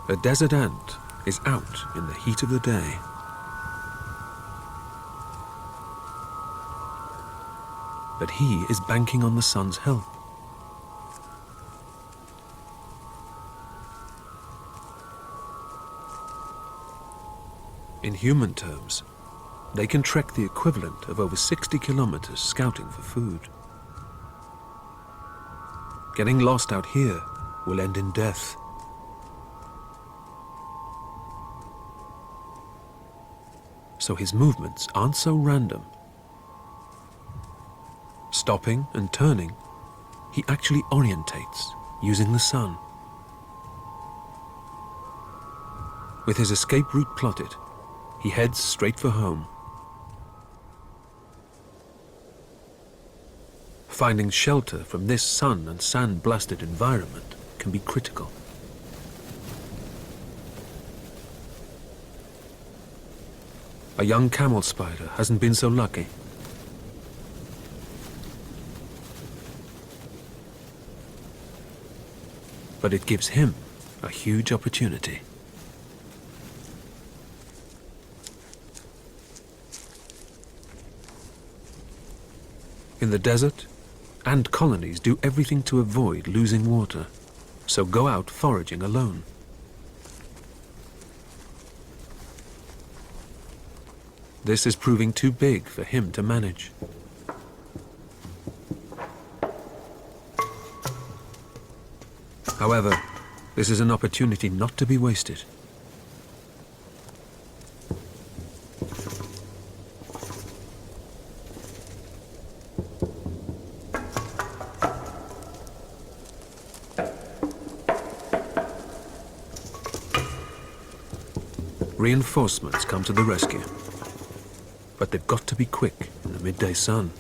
A desert ant is out in the heat of the day. But he is banking on the sun's help. In human terms, they can trek the equivalent of over 60 kilometers scouting for food. Getting lost out here will end in death. So his movements aren't so random. Stopping and turning, he actually orientates using the sun. With his escape route plotted, he heads straight for home. Finding shelter from this sun and sand-blasted environment can be critical. A young camel spider hasn't been so lucky. But it gives him a huge opportunity. In the desert, ant colonies do everything to avoid losing water, so go out foraging alone. This is proving too big for him to manage. However, this is an opportunity not to be wasted. Reinforcements come to the rescue, but they've got to be quick in the midday sun.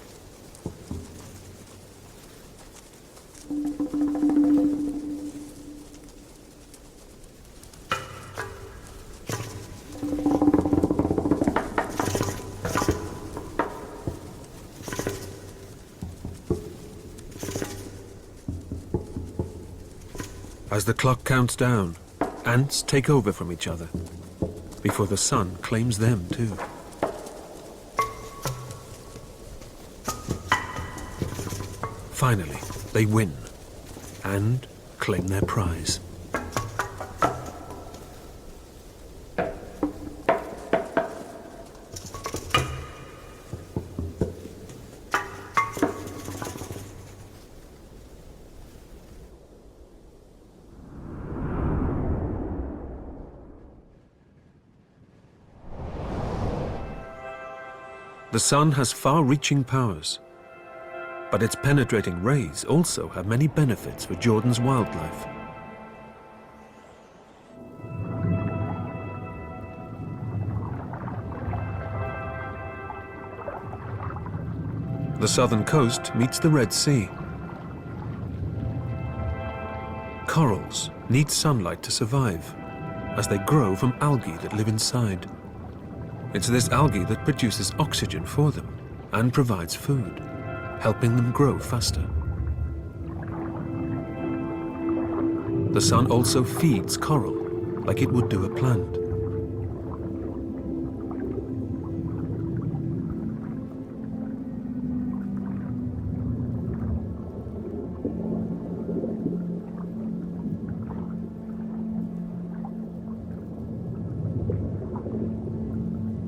As the clock counts down, ants take over from each other before the sun claims them too. Finally, they win and claim their prize. The sun has far-reaching powers, but its penetrating rays also have many benefits for Jordan's wildlife. The southern coast meets the Red Sea. Corals need sunlight to survive, as they grow from algae that live inside. It's this algae that produces oxygen for them and provides food, helping them grow faster. The sun also feeds coral like it would do a plant.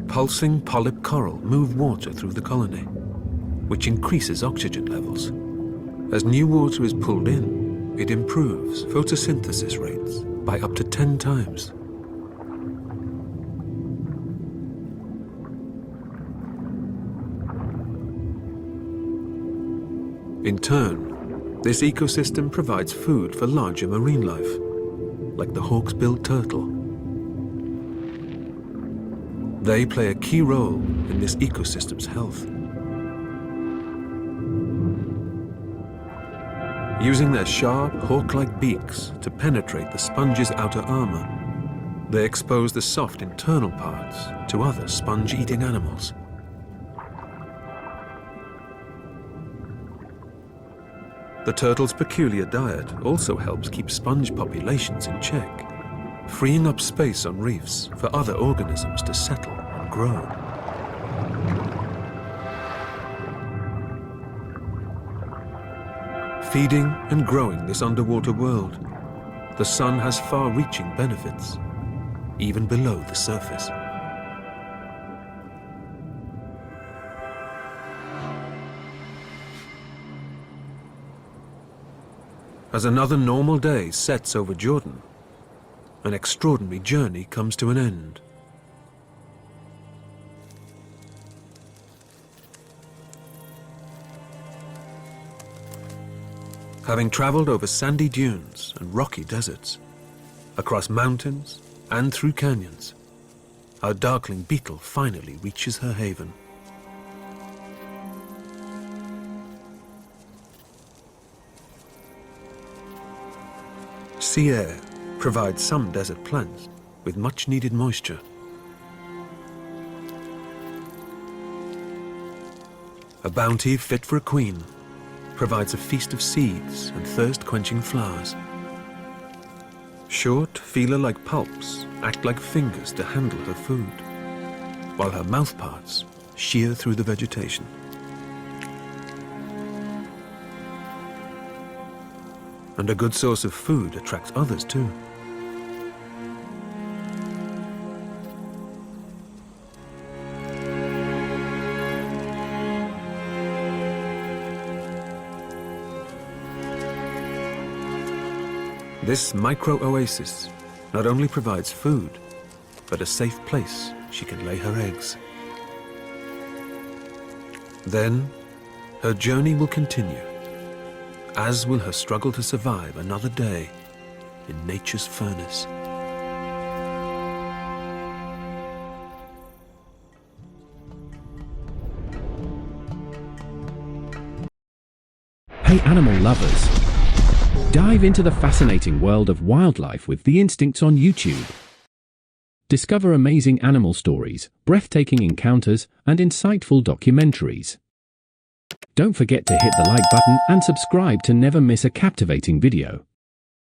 Pulsing polyp coral move water through the colony, which increases oxygen levels. As new water is pulled in, it improves photosynthesis rates by up to 10 times. In turn, this ecosystem provides food for larger marine life, like the hawksbill turtle. They play a key role in this ecosystem's health. Using their sharp, hawk-like beaks to penetrate the sponge's outer armor, they expose the soft internal parts to other sponge-eating animals. The turtle's peculiar diet also helps keep sponge populations in check, freeing up space on reefs for other organisms to settle and grow. Feeding and growing this underwater world, the sun has far-reaching benefits, even below the surface. As another normal day sets over Jordan, an extraordinary journey comes to an end. Having traveled over sandy dunes and rocky deserts, across mountains and through canyons, our darkling beetle finally reaches her haven. Sea air provides some desert plants with much needed moisture. A bounty fit for a queen provides a feast of seeds and thirst-quenching flowers. Short, feeler-like pulps act like fingers to handle her food, while her mouthparts shear through the vegetation. And a good source of food attracts others too. This micro-oasis not only provides food, but a safe place she can lay her eggs. Then, her journey will continue, as will her struggle to survive another day in nature's furnace. Hey animal lovers! Dive into the fascinating world of wildlife with The Instincts on YouTube. Discover amazing animal stories, breathtaking encounters, and insightful documentaries. Don't forget to hit the like button and subscribe to never miss a captivating video.